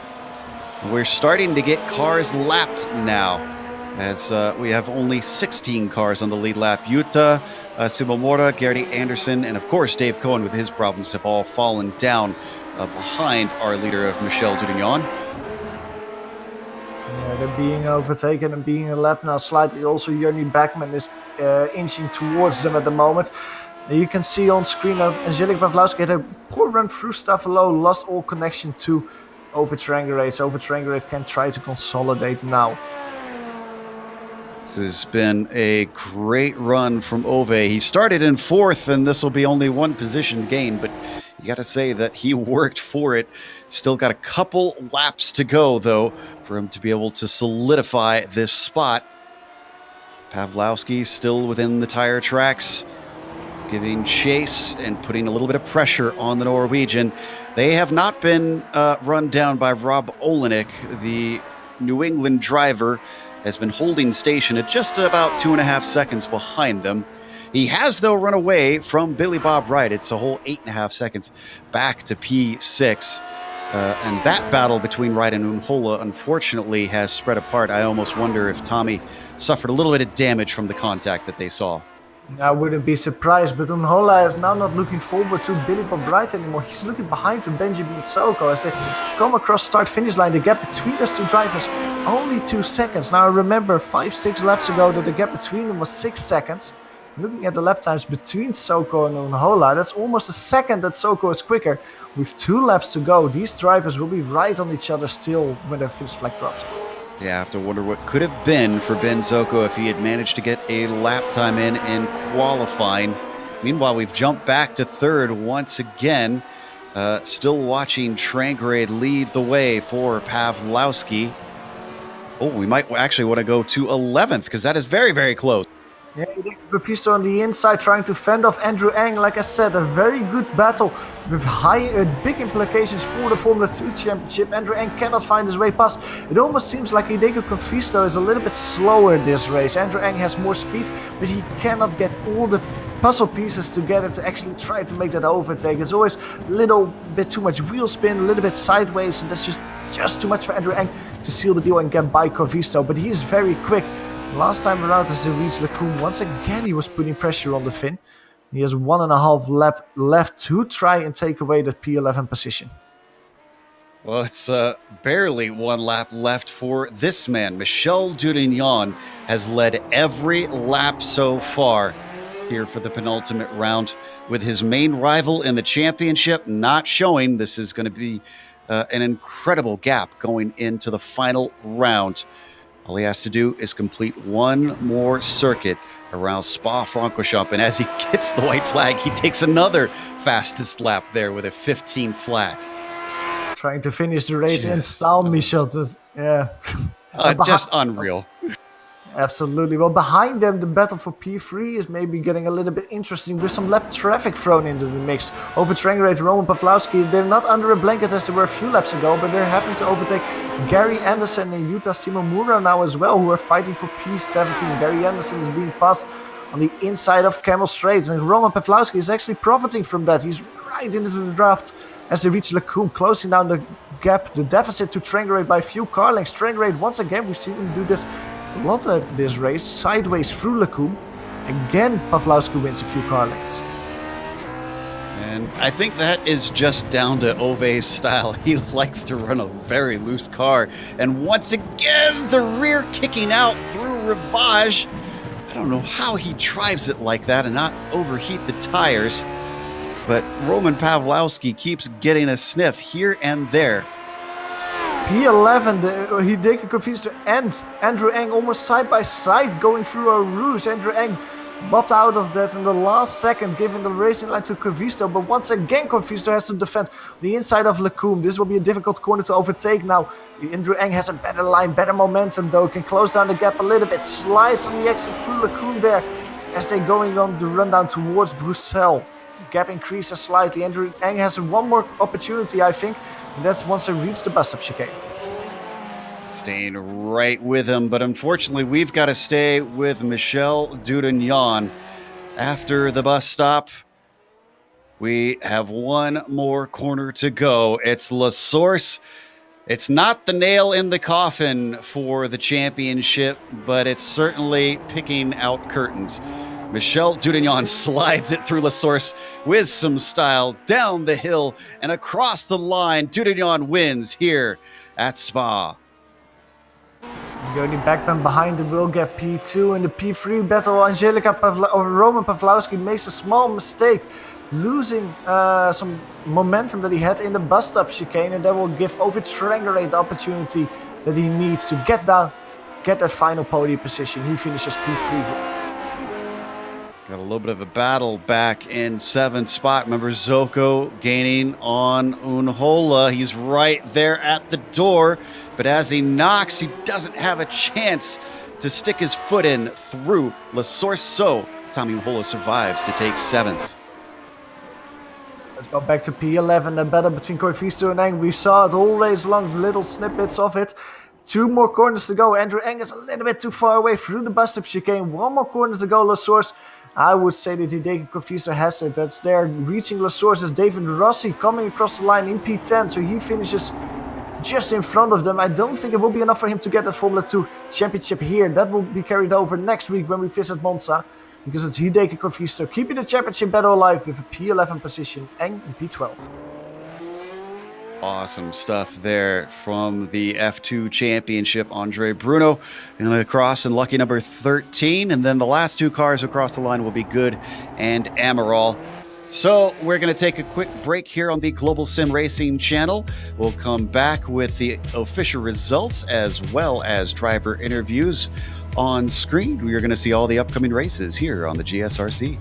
We're starting to get cars lapped now, as we have only 16 cars on the lead lap. Jutta, Simomora, Gertie Anderson, and of course Dave Cohen with his problems have all fallen down behind our leader of Michel Dudignon. Yeah, they're being overtaken and being lapped now slightly. Also, Jurny Backman is inching towards them at the moment. You can see on screen that Angelique Pawlowski had a poor run through Staffelo, lost all connection to Over-Trangerate. So Over-Trangerate can try to consolidate now. This has been a great run from Ove. He started in fourth, and this will be only one position gain, but you got to say that he worked for it. Still got a couple laps to go, though, for him to be able to solidify this spot. Pawlowski still within the tire tracks, giving chase and putting a little bit of pressure on the Norwegian. They have not been run down by Rob Olenek. The New England driver has been holding station at just about 2.5 seconds behind them. He has, though, run away from Billy Bob Wright. It's a whole 8.5 seconds back to P6. And that battle between Wright and Unhola, unfortunately, has spread apart. I almost wonder if Tommy suffered a little bit of damage from the contact that they saw. I wouldn't be surprised, but Unhola is now not looking forward to Billy Bob Wright anymore. He's looking behind to Benjamin Soko as they come across start-finish line. The gap between those two drivers, only 2 seconds. Now, I remember 5-6 laps ago that the gap between them was 6 seconds. Looking at the lap times between Soko and Unhola, that's almost a second that Soko is quicker. With 2 laps to go, these drivers will be right on each other still when the finish flag drops. Yeah, I have to wonder what could have been for Ben Soko if he had managed to get a lap time in qualifying. Meanwhile, we've jumped back to third once again. Still watching Trangrade lead the way for Pawlowski. Oh, we might actually want to go to 11th because that is very, very close. Yeah, Bafisto on the inside trying to fend off Andrew Eng. Like I said, a very good battle with big implications for the Formula 2 championship. Andrew Eng cannot find his way past. It almost seems like Hideki Confisto is a little bit slower this race. Andrew Eng has more speed, but he cannot get all the puzzle pieces together to actually try to make that overtake. It's always a little bit too much wheel spin, a little bit sideways, and that's just too much for Andrew Eng to seal the deal and get by Confisto. But he is very quick. Last time around as they reached Lacombe, once again he was putting pressure on the Finn. He has 1.5 lap left to try and take away that P11 position. Well, it's barely 1 lap left for this man. Michel Dudignon has led every lap so far here for the penultimate round, with his main rival in the championship not showing. This is going to be an incredible gap going into the final round. All he has to do is complete one more circuit around Spa-Francorchamps, and as he gets the white flag, he takes another fastest lap there with a 15 flat. Trying to finish the race in style, Michel. Yeah. Just unreal. Absolutely. Well, behind them, the battle for P3 is maybe getting a little bit interesting with some lap traffic thrown into the mix. Over Trangrate, Roman Pawlowski, they're not under a blanket as they were a few laps ago, but they're having to overtake Gary Anderson and Utah's Timo Mura now as well, who are fighting for P17. Gary Anderson is being passed on the inside of Camel Straight, and Roman Pawlowski is actually profiting from that. He's right into the draft as they reach Lacombe, closing down the gap, the deficit to Trangrate by a few car lengths. Trangrate, once again, we've seen him do this a lot of this race, sideways through Lacombe. Again, Pawlowski wins a few car lengths. And I think that is just down to Ove's style. He likes to run a very loose car. And once again, the rear kicking out through Rivage. I don't know how he drives it like that and not overheat the tires. But Roman Pawlowski keeps getting a sniff here and there. P11, the Hideki Confiso and Andrew Eng almost side by side going through a ruse. Andrew Eng bobbed out of that in the last second, giving the racing line to Confiso. But once again, Confiso has to defend the inside of Lacombe. This will be a difficult corner to overtake now. Andrew Eng has a better line, better momentum though. Can close down the gap a little bit. Slides on the exit through Lacombe there as they're going on the rundown towards Bruxelles. Gap increases slightly. Andrew Eng has one more opportunity, I think. And that's once they reach the bus stop chicane. Staying right with him, but unfortunately we've got to stay with Michel Dudagnan. After the bus stop, we have one more corner to go. It's La Source. It's not the nail in the coffin for the championship, but it's certainly picking out curtains. Michel Dudagnan slides it through La Source with some style down the hill and across the line. Dudagnan wins here at Spa. Jody Backman behind him will get P2 in the P3 battle. Roman Pawlowski makes a small mistake, losing some momentum that he had in the bus stop chicane, and that will give Ovid Trangrate the opportunity that he needs to get that final podium position. He finishes P3. Got a little bit of a battle back in 7th spot. Remember Zoko gaining on Unhola. He's right there at the door, but as he knocks, he doesn't have a chance to stick his foot in through La Source. So Tommy Unhola survives to take 7th. Let's go back to P11, the battle between Confiso and Eng. We saw it all race long, little snippets of it. 2 more corners to go. Andrew Eng is a little bit too far away through the bus stop chicane. 1 more corner to go. La Source, I would say that Hideki Confiso has it. That's there. Reaching La Source is David Rossi coming across the line in P10. So he finishes just in front of them. I don't think it will be enough for him to get that Formula 2 championship here. That will be carried over next week when we visit Monza, because it's Hideki Confiso keeping the championship battle alive with a P11 position and P12. Awesome stuff there from the F2 Championship. Andre Bruno and across in lucky number 13. And then the last 2 cars across the line will be Good and Amaral. So we're going to take a quick break here on the Global Sim Racing channel. We'll come back with the official results as well as driver interviews on screen. We are going to see all the upcoming races here on the GSRC.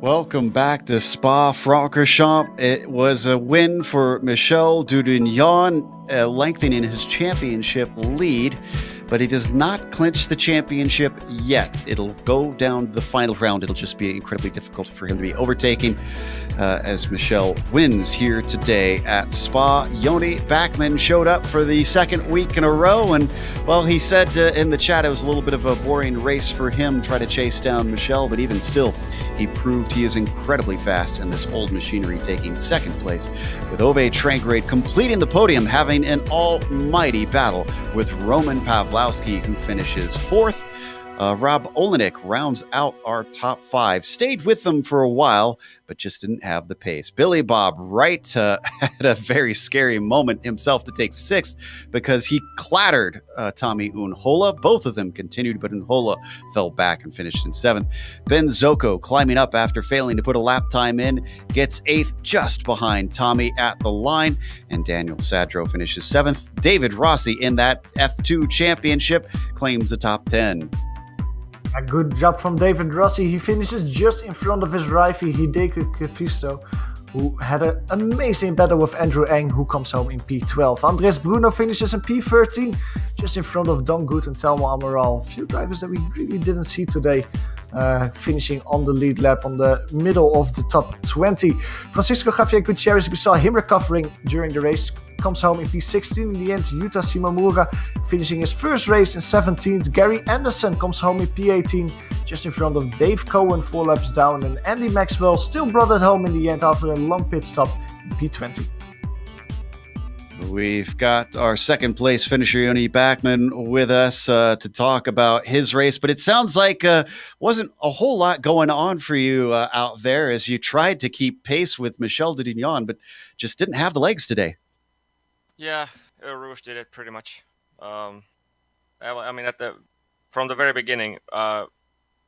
Welcome back to Spa-Francorchamps. It was a win for Michel Dudignon, lengthening his championship lead, but he does not clinch the championship yet. It'll go down to the final round. It'll just be incredibly difficult for him to be overtaken as Michel wins here today at Spa. Joni Bachmann showed up for the second week in a row, and, well, he said in the chat it was a little bit of a boring race for him trying to chase down Michel, but even still, he proved he is incredibly fast in this old machinery, taking second place, with Ove Trangrade completing the podium, having an almighty battle with Roman Pawlowski, who finishes fourth. Rob Olenek rounds out our top five. Stayed with them for a while, but just didn't have the pace. Billy Bob Wright had a very scary moment himself to take sixth because he clattered Tommy Unhola. Both of them continued, but Unhola fell back and finished in seventh. Ben Zoko climbing up after failing to put a lap time in, gets eighth just behind Tommy at the line, and Daniel Sadro finishes seventh. David Rossi in that F2 championship claims the top 10. A good job from David Rossi. He finishes just in front of his rival Hideki Kafisto, who had an amazing battle with Andrew Eng, who comes home in P12. Andres Bruno finishes in P13, just in front of Don Good and Telmo Amaral. Few drivers that we really didn't see today, finishing on the lead lap on the middle of the top 20. Francisco Javier Gutierrez, we saw him recovering during the race, comes home in P16. In the end, Yuta Shimomura finishing his first race in 17th. Gary Anderson comes home in P18, just in front of Dave Cohen 4 laps down, and Andy Maxwell still brought it home in the end after a long pit stop in P20. We've got our second place finisher, Joni Bachmann, with us to talk about his race, but it sounds like wasn't a whole lot going on for you out there as you tried to keep pace with Michel Dudignon, but just didn't have the legs today. Yeah, Rouge did it pretty much. I mean, from the very beginning, I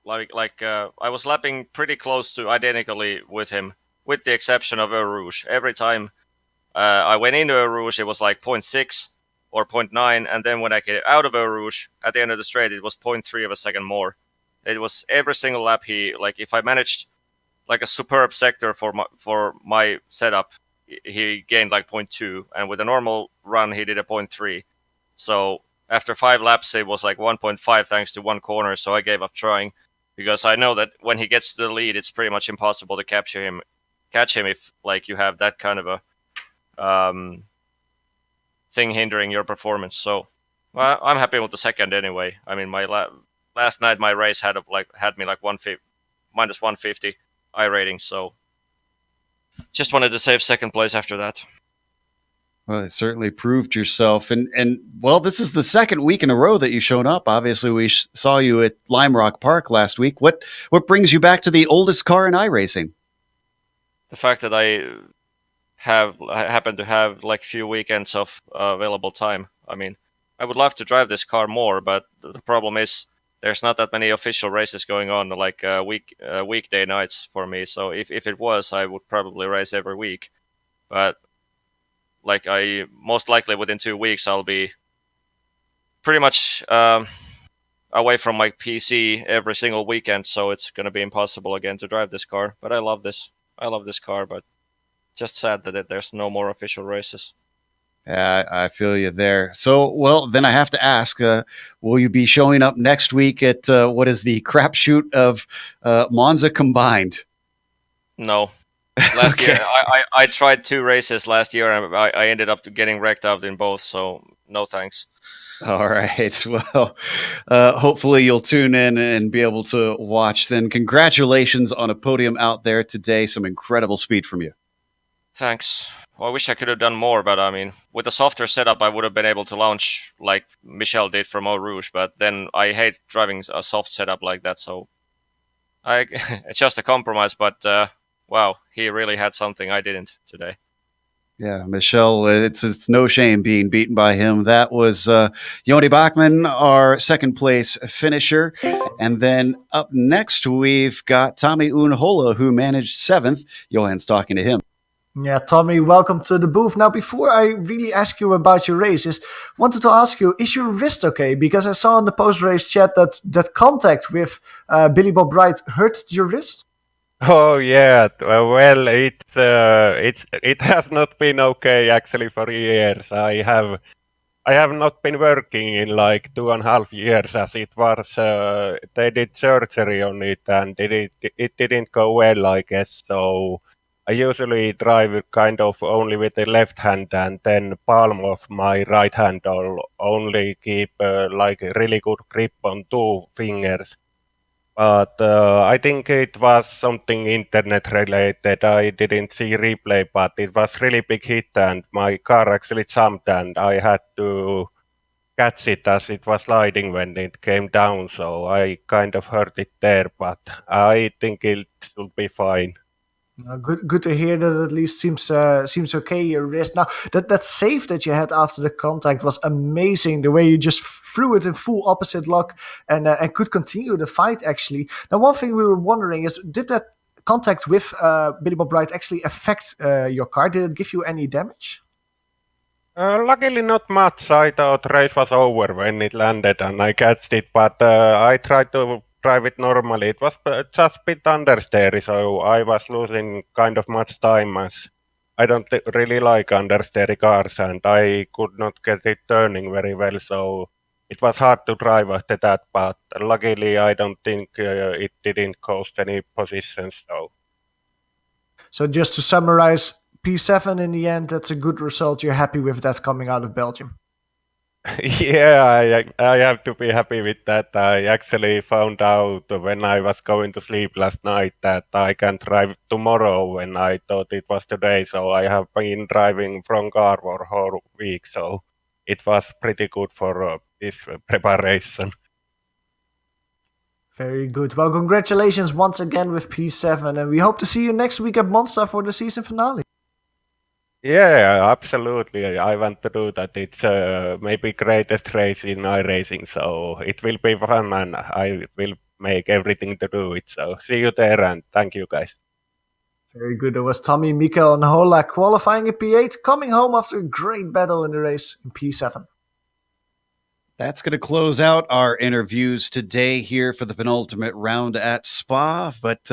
was lapping pretty close to identically with him, with the exception of Rouge. Every time I went into Rouge, it was like 0.6 or 0.9, and then when I get out of Rouge at the end of the straight, it was 0.3 of a second more. It was every single lap if I managed like a superb sector for my setup, he gained like 0.2, and with a normal run, he did a 0.3. So after 5 laps, it was like 1.5 thanks to one corner. So I gave up trying because I know that when he gets to the lead, it's pretty much impossible to catch him if like you have that kind of a thing hindering your performance. So well, I'm happy with the second anyway. I mean, my last night my race had me like minus 150 iRating, so just wanted to save second place after that. Well, it certainly proved yourself. And well, this is the second week in a row that you've shown up. Obviously, we saw you at Lime Rock Park last week. What brings you back to the oldest car in iRacing? The fact that I happen to have like few weekends of available time. I mean, I would love to drive this car more, but the problem is there's not that many official races going on like weekday nights for me. So if it was, I would probably race every week. But like I most likely within 2 weeks, I'll be pretty much away from my PC every single weekend. So it's going to be impossible again to drive this car. But I love this. I love this car, but just sad that there's no more official races. Yeah, I feel you there. So, well, then I have to ask, will you be showing up next week at what is the crapshoot of Monza combined? No. Last year, I tried 2 races last year, and I ended up getting wrecked out in both, so no thanks. All right. Well, hopefully you'll tune in and be able to watch then. Congratulations on a podium out there today. Some incredible speed from you. Thanks. Well, I wish I could have done more, but I mean, with a softer setup, I would have been able to launch like Michel did from Eau Rouge, but then I hate driving a soft setup like that, so it's just a compromise, but wow, he really had something I didn't today. Yeah, Michel, it's no shame being beaten by him. That was Joni Bachmann, our second place finisher. And then up next, we've got Tommy Unhola, who managed 7th. Johan's talking to him. Yeah, Tommy, welcome to the booth. Now, before I really ask you about your races, wanted to ask you, is your wrist okay? Because I saw in the post-race chat that contact with Billy Bob Wright hurt your wrist. Oh yeah, well it has not been okay actually for years. I have not been working in like 2.5 years as it was. They did surgery on it and it didn't go well, I guess. So I usually drive kind of only with the left hand and then palm of my right hand. I'll only keep like a really good grip on two fingers. But I think it was something internet related. I didn't see replay, but it was really big hit and my car actually jumped and I had to catch it as it was sliding when it came down. So I kind of hurt it there, but I think it should be fine. Good to hear that at least seems okay. Your wrist now that save that you had after the contact was amazing. The way you just threw it in full opposite lock and could continue the fight. Actually, now one thing we were wondering is, did that contact with Billy Bob Wright actually affect your car? Did it give you any damage? Luckily not much. I thought race was over when it landed and I catched it, but I tried to drive it normally. It was just a bit understeery, so I was losing kind of much time as I don't really like understeery cars and I could not get it turning very well, so it was hard to drive after that, but luckily I don't think it didn't cost any positions, so. So just to summarize, P7 in the end, that's a good result. You're happy with that coming out of Belgium? Yeah, I have to be happy with that. I actually found out when I was going to sleep last night that I can drive tomorrow when I thought it was today. So I have been driving from car for a whole week. So it was pretty good for this preparation. Very good. Well, congratulations once again with P7, and we hope to see you next week at Monza for the season finale. Yeah, absolutely. I want to do that. It's maybe greatest race in iRacing, so it will be fun and I will make everything to do it. So see you there and thank you guys. Very good. It was Tommy, Mikael, and Hola qualifying in P8, coming home after a great battle in the race in P7. That's going to close out our interviews today here for the penultimate round at Spa. But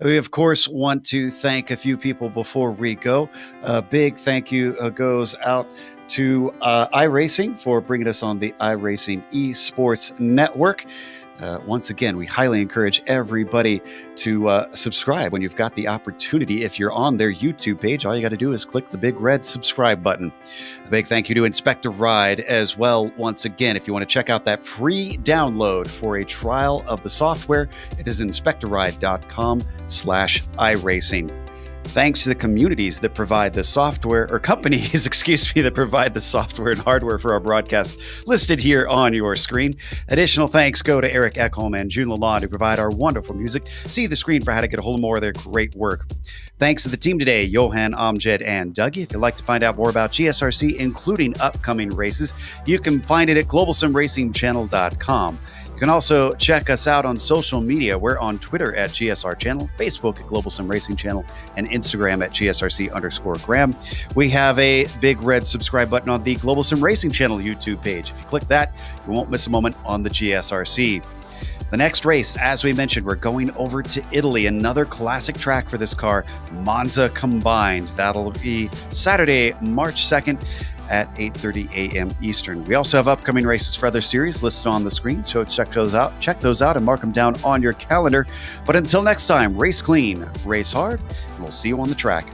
we, of course, want to thank a few people before we go. A big thank you goes out to iRacing for bringing us on the iRacing Esports Network. Once again, we highly encourage everybody to subscribe when you've got the opportunity. If you're on their YouTube page, all you got to do is click the big red subscribe button. A big thank you to Inspector Ride as well. Once again, if you want to check out that free download for a trial of the software, it is inspectorride.com/iRacing. Thanks to the communities that provide the software, or companies, that provide the software and hardware for our broadcast listed here on your screen. Additional thanks go to Eric Ekholm and June Lalonde, who provide our wonderful music. See the screen for how to get a hold of more of their great work. Thanks to the team today, Johan, Amjed, and Dougie. If you'd like to find out more about GSRC, including upcoming races, you can find it at globalsimracingchannel.com. You can also check us out on social media. We're on Twitter at GSR Channel, Facebook at Global Sim Racing Channel, and Instagram at GSRC_Graham. We have a big red subscribe button on the Global Sim Racing Channel YouTube page. If you click that, you won't miss a moment on the GSRC. The next race, as we mentioned, we're going over to Italy, another classic track for this car, Monza Combined. That'll be Saturday, March 2nd. At 8:30 a.m. Eastern. We also have upcoming races for other series listed on the screen, so check those out and mark them down on your calendar. But until next time, race clean, race hard, and we'll see you on the track.